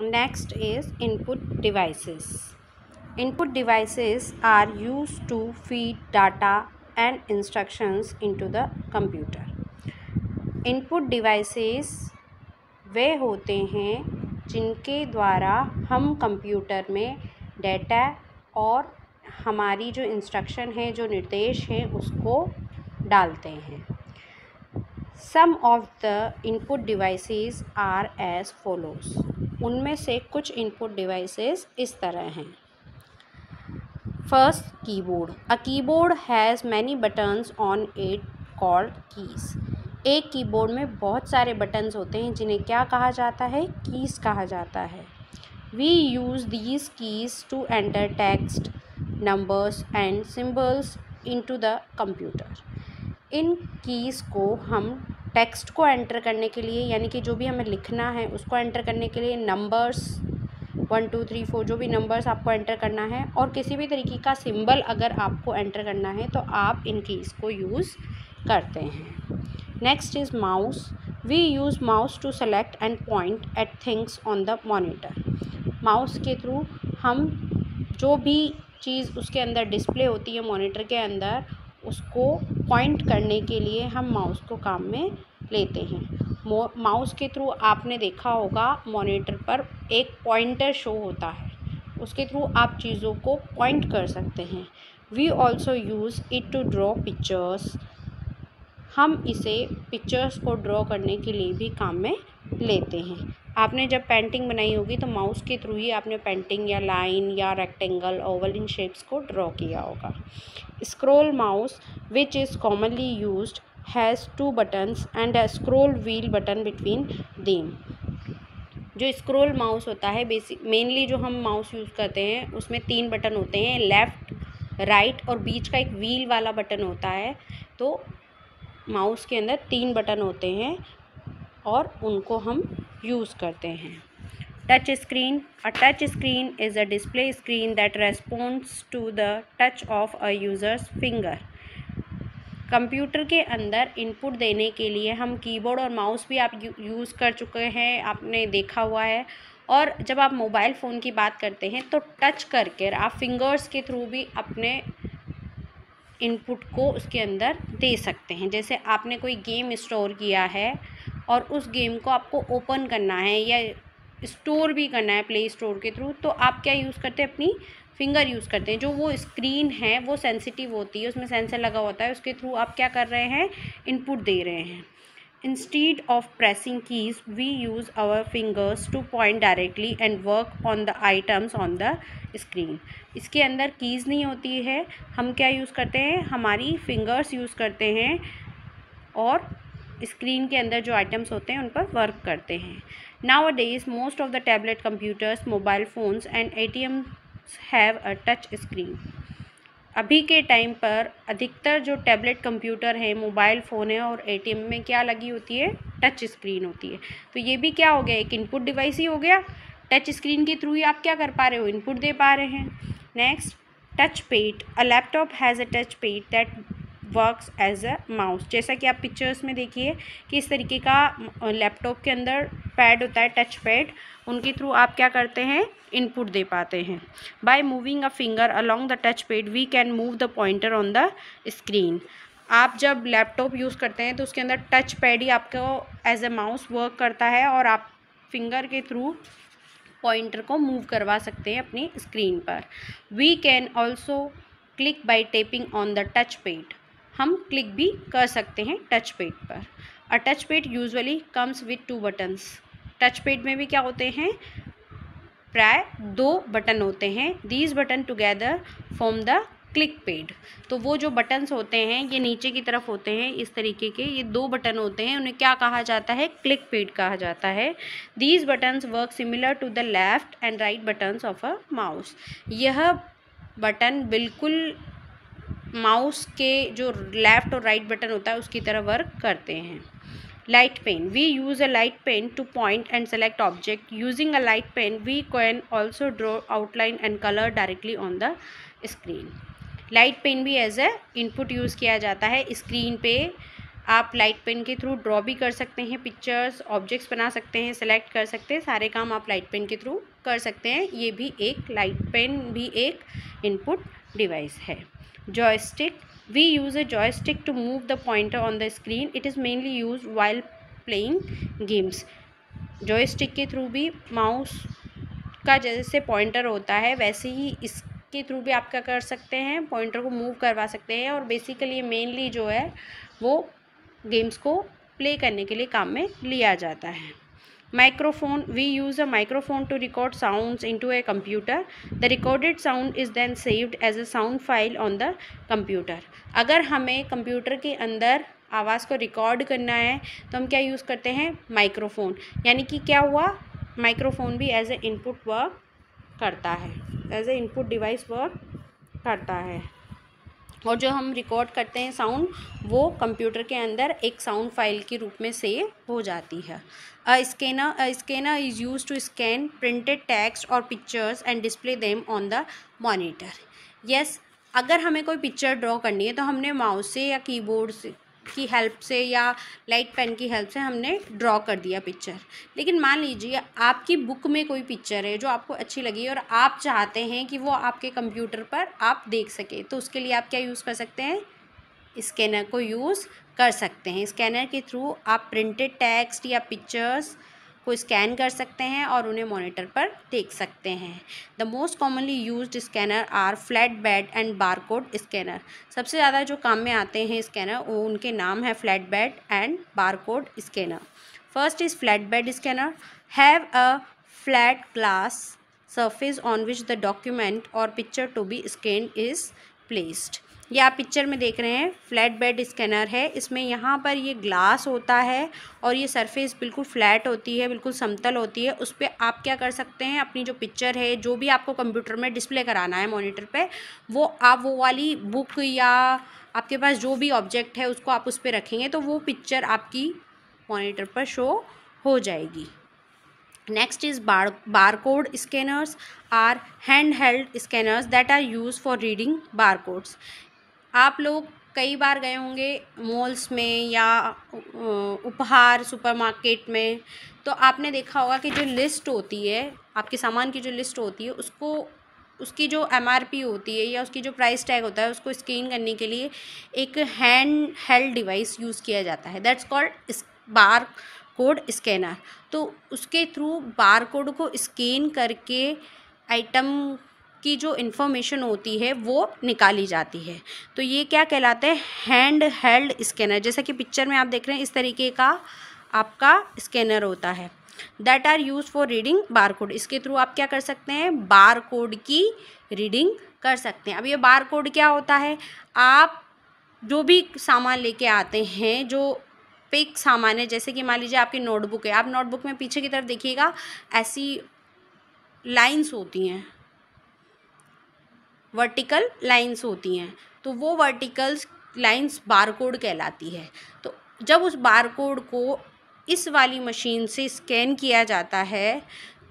Next is input devices. Input devices are used to feed data and instructions into the computer. Input devices वे होते हैं जिनके द्वारा हम computer में data और हमारी जो इंस्ट्रक्शन है, जो निर्देश हैं, उसको डालते हैं. Some of the input devices are as follows. उनमें से कुछ इनपुट डिवाइसेस इस तरह हैं. First, keyboard. A keyboard has many buttons on it called keys. एक कीबोर्ड में बहुत सारे बटन्स होते हैं जिन्हें क्या कहा जाता है? कीज़ कहा जाता है. We use these keys to enter text, numbers and symbols into the computer. इन कीज़ को हम टेक्स्ट को एंटर करने के लिए, यानी कि जो भी हमें लिखना है उसको एंटर करने के लिए, नंबर्स 1 2 3 4 जो भी नंबर्स आपको एंटर करना है, और किसी भी तरीके का सिंबल अगर आपको एंटर करना है तो आप इन कीज़ को यूज़ करते हैं. Next is mouse. We use mouse to select and point at things on the monitor. Mouse के थ्रू हम जो भी चीज़ उसके अंदर डिस्प्ले होती है मॉनिटर के अंदर, उसको पॉइंट करने के लिए हम माउस को काम में लेते हैं. माउस के थ्रू आपने देखा होगा मॉनिटर पर एक पॉइंटर शो होता है, उसके थ्रू आप चीज़ों को पॉइंट कर सकते हैं. We also use it to draw pictures. हम इसे पिक्चर्स को ड्रॉ करने के लिए भी काम में लेते हैं. आपने जब पेंटिंग बनाई होगी तो माउस के थ्रू ही आपने पेंटिंग या लाइन या रेक्टेंगल, ओवल इन शेप्स को ड्रॉ किया होगा. Scroll mouse which is commonly used has 2 buttons and a scroll wheel button between them. जो स्क्रॉल माउस होता है, मेनली जो हम माउस यूज़ करते हैं उसमें 3 बटन होते हैं, लेफ़्ट, राइट और बीच का एक व्हील वाला बटन होता है. तो माउस के अंदर 3 बटन होते हैं और उनको हम यूज़ करते हैं. Touch screen. A touch screen is a display screen that responds to the touch of a user's finger. Computer के अंदर इनपुट देने के लिए हम कीबोर्ड और माउस भी आप यूज़ कर चुके हैं, आपने देखा हुआ है. और जब आप मोबाइल फ़ोन की बात करते हैं तो टच करके आप फिंगर्स के थ्रू भी अपने इनपुट को उसके अंदर दे सकते हैं. जैसे आपने कोई गेम स्टोर किया है और उस गेम को आपको ओपन करना है या स्टोर भी करना है प्ले स्टोर के थ्रू, तो आप क्या यूज़ करते हैं? अपनी फिंगर यूज़ करते हैं. जो वो स्क्रीन है वो सेंसिटिव होती है, उसमें सेंसर लगा होता है, उसके थ्रू आप क्या कर रहे हैं? इनपुट दे रहे हैं. Instead of pressing keys we use our fingers to point directly and work on the items on the screen. इसके अंदर कीज़ नहीं होती है, हम क्या यूज़ करते हैं? हमारी फिंगर्स यूज़ करते हैं और स्क्रीन के अंदर जो आइटम्स होते हैं उन पर वर्क करते हैं. Nowadays, most of the tablet computers, mobile phones and ATMs have a touch screen. अभी के टाइम पर अधिकतर जो टैबलेट कंप्यूटर है, मोबाइल फ़ोन है और ATM में क्या लगी होती है? टच स्क्रीन होती है. तो ये भी क्या हो गया? एक इनपुट डिवाइस ही हो गया. टच स्क्रीन के थ्रू ही आप क्या कर पा रहे हो? इनपुट दे पा रहे हैं. Next, touch pad. A laptop has a touch pad that works as a mouse. जैसा कि आप पिक्चर्स में देखिए कि इस तरीके का लैपटॉप के अंदर पैड होता है, टच पैड. उनके थ्रू आप क्या करते हैं? इनपुट दे पाते हैं. By moving a finger along the touch pad we can move the pointer on the screen. आप जब लैपटॉप यूज़ करते हैं तो उसके अंदर टच पैड ही आपको एज ए माउस वर्क करता है और आप फिंगर के थ्रू पॉइंटर को मूव करवा सकते हैं अपनी स्क्रीन पर. We can also click by tapping on the touch pad. हम क्लिक भी कर सकते हैं टच पैड पर. A touch pad usually comes with 2 buttons. Touch pad में भी क्या होते हैं? प्राय 2 बटन होते हैं. These button together form the click pad. तो वो जो बटन्स होते हैं ये नीचे की तरफ होते हैं इस तरीके के, ये 2 बटन होते हैं, उन्हें क्या कहा जाता है? क्लिक पैड कहा जाता है. These buttons work similar to the left and right buttons of a mouse. यह बटन बिल्कुल माउस के जो लेफ़्ट और राइट बटन होता है उसकी तरह वर्क करते हैं. Light pen. We use a light pen to point and select object. Using a light pen we can also draw outline and colour directly on the screen. Light pen भी as a input use किया जाता है. Screen पे आप light pen के through draw भी कर सकते हैं, पिक्चर्स ऑब्जेक्ट्स बना सकते हैं, सेलेक्ट कर सकते हैं, सारे काम आप लाइट पेन के थ्रू कर सकते हैं। ये भी एक लाइट पेन भी एक इनपुट डिवाइस है। Joystick, we use a joystick to move the pointer on the screen, it is mainly use while playing games. Joystick के थ्रू भी माउस का जैसे पॉइंटर होता है वैसे ही इसके थ्रू भी आप क्या कर सकते हैं, पॉइंटर को मूव करवा सकते हैं। और बेसिकली मेनली जो है वो गेम्स को प्ले करने के लिए काम में लिया जाता है। Microphone, we use a microphone to record sounds into a computer, the recorded sound is then saved as a sound file on the computer. अगर हमें कंप्यूटर के अंदर आवाज़ को रिकॉर्ड करना है तो हम क्या यूज़ करते हैं, माइक्रोफोन। यानी कि क्या हुआ, माइक्रोफोन भी एज ए इनपुट वर्क करता है, as a input device work करता है। और जो हम रिकॉर्ड करते हैं साउंड, वो कंप्यूटर के अंदर एक साउंड फाइल के रूप में सेव हो जाती है। A scanner is use to scan printed text और pictures and display them on the monitor. Yes, अगर हमें कोई पिक्चर ड्रॉ करनी है तो हमने माउस से या कीबोर्ड से की हेल्प से या लाइट पेन की हेल्प से हमने ड्रॉ कर दिया पिक्चर। लेकिन मान लीजिए आपकी बुक में कोई पिक्चर है जो आपको अच्छी लगी और आप चाहते हैं कि वो आपके कंप्यूटर पर आप देख सके, तो उसके लिए आप क्या यूज़ कर सकते हैं, स्कैनर को यूज़ कर सकते हैं। स्कैनर के थ्रू आप प्रिंटेड टेक्स्ट या पिक्चर्स को स्कैन कर सकते हैं और उन्हें मॉनिटर पर देख सकते हैं। The most commonly used scanner are flat bed and barcode scanner. सबसे ज़्यादा जो काम में आते हैं स्कैनर वो उनके नाम है flat bed and barcode scanner. First is flat bed scanner, have a flat glass surface on which the document or picture to be scanned is placed। ये आप पिक्चर में देख रहे हैं फ्लैट बेड स्कैनर है, इसमें यहाँ पर ये ग्लास होता है और ये सरफेस बिल्कुल फ्लैट होती है, बिल्कुल समतल होती है। उस पर आप क्या कर सकते हैं, अपनी जो पिक्चर है जो भी आपको कंप्यूटर में डिस्प्ले कराना है मॉनिटर पे, वो आप वो वाली बुक या आपके पास जो भी ऑब्जेक्ट है उसको आप उस पर रखेंगे तो वो पिक्चर आपकी मॉनिटर पर शो हो जाएगी। Next is barcode scanners are handheld scanners that are used for reading barcodes। आप लोग कई बार गए होंगे मॉल्स में या उपहार सुपरमार्केट में, तो आपने देखा होगा कि जो लिस्ट होती है आपके सामान की, जो लिस्ट होती है उसको उसकी जो MRP होती है या उसकी जो प्राइस टैग होता है उसको स्कैन करने के लिए एक हैंड हेल्ड डिवाइस यूज़ किया जाता है, that's called bar code scanner. तो उसके थ्रू बार कोड को स्कैन करके आइटम की जो इन्फॉर्मेशन होती है वो निकाली जाती है। तो ये क्या कहलाते हैं, हैंड हेल्ड स्कैनर। जैसा कि पिक्चर में आप देख रहे हैं इस तरीके का आपका स्कैनर होता है, that are use for reading bar code. इसके थ्रू आप क्या कर सकते हैं, बार कोड की रीडिंग कर सकते हैं। अब ये बार कोड क्या होता है, आप जो भी सामान लेके आते हैं, जो पिक सामान है, जैसे कि मान लीजिए आपकी नोटबुक है, आप नोटबुक में पीछे की तरफ देखिएगा ऐसी लाइंस होती हैं, वर्टिकल लाइंस होती हैं, तो वो वर्टिकल लाइंस बारकोड कहलाती है। तो जब उस बारकोड को इस वाली मशीन से स्कैन किया जाता है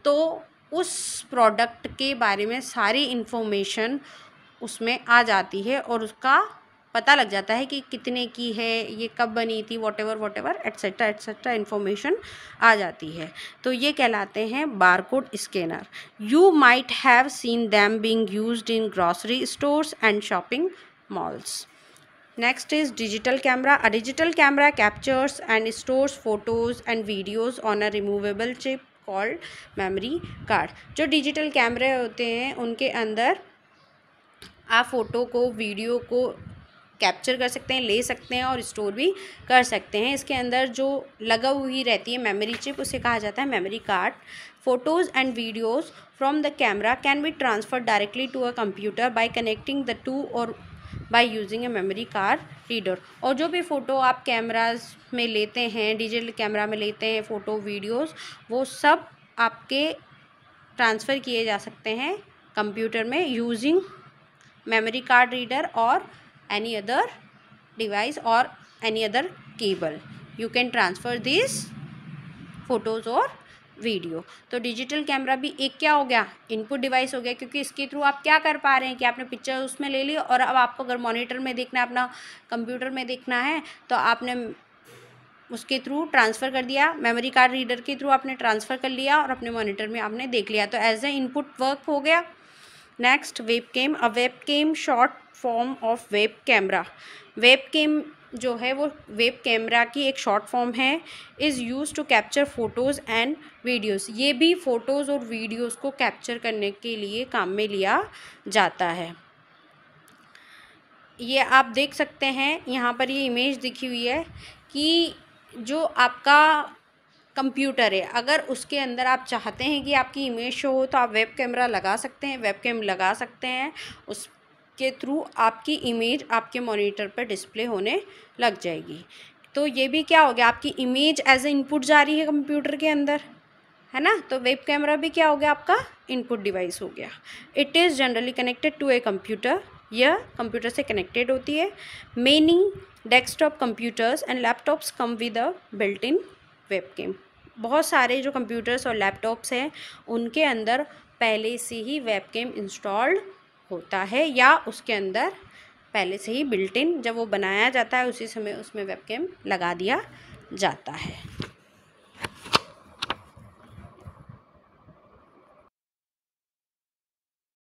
तो उस प्रोडक्ट के बारे में सारी इन्फॉर्मेशन उसमें आ जाती है और उसका पता लग जाता है कि कितने की है, ये कब बनी थी, वॉटेवर एट्सेट्रा इन्फॉर्मेशन आ जाती है। तो ये कहलाते हैं barcode scanner. You might have seen them being used in grocery stores and shopping malls. Next is digital camera. A digital camera captures and stores photos and videos on a removable chip called memory card। जो digital कैमरे होते हैं उनके अंदर आप photo को, video को capture कर सकते हैं, ले सकते हैं और स्टोर भी कर सकते हैं। इसके अंदर जो लगा हुई रहती है मेमोरी चिप उसे कहा जाता है memory card. Photos and videos from the camera can be transfer directly to a computer by connecting the two और by using a memory card reader. और जो भी फ़ोटो आप कैमराज में लेते हैं, डिजिटल कैमरा में लेते हैं फ़ोटो वीडियोज़, वो सब आपके ट्रांसफ़र किए जा सकते हैं कंप्यूटर में यूजिंग मेमोरी कार्ड रीडर और any other device or any other cable you can transfer these photos or video. तो डिजिटल कैमरा भी एक क्या हो गया, इनपुट डिवाइस हो गया, क्योंकि इसके थ्रू आप क्या कर पा रहे हैं कि आपने पिक्चर उसमें ले ली और अब आपको अगर मॉनिटर में देखना है, अपना कंप्यूटर में देखना है, तो आपने उसके थ्रू ट्रांसफ़र कर दिया, मेमोरी कार्ड रीडर के थ्रू आपने ट्रांसफ़र कर लिया और अपने मॉनिटर में आपने देख लिया, तो एज ए इनपुट वर्क हो गया। Next webcam, a webcam short form of web camera. Webcam जो है वो वेब कैमरा की एक शॉर्ट फॉर्म है। Is use to capture photos and videos. ये भी फ़ोटोज़ और वीडियोज़ को कैप्चर करने के लिए काम में लिया जाता है। ये आप देख सकते हैं यहाँ पर ये इमेज दिखी हुई है कि जो आपका कंप्यूटर है, अगर उसके अंदर आप चाहते हैं कि आपकी इमेज शो हो तो आप वेब कैमरा लगा सकते हैं, वेबकैम लगा सकते हैं, उसके थ्रू आपकी इमेज आपके मॉनिटर पर डिस्प्ले होने लग जाएगी। तो ये भी क्या हो गया, आपकी इमेज एज ए इनपुट जा रही है कंप्यूटर के अंदर, है ना। तो वेब कैमरा भी क्या हो गया, आपका इनपुट डिवाइस हो गया। It is generally connected to a computer. यह कंप्यूटर से कनेक्टेड होती है। Many desktop computers and laptops come with a built in webcam. बहुत सारे जो कंप्यूटर्स और लैपटॉप्स हैं उनके अंदर पहले से ही वेबकैम इंस्टॉल्ड होता है, या उसके अंदर पहले से ही बिल्ट इन जब वो बनाया जाता है उसी समय उसमें वेबकैम लगा दिया जाता है।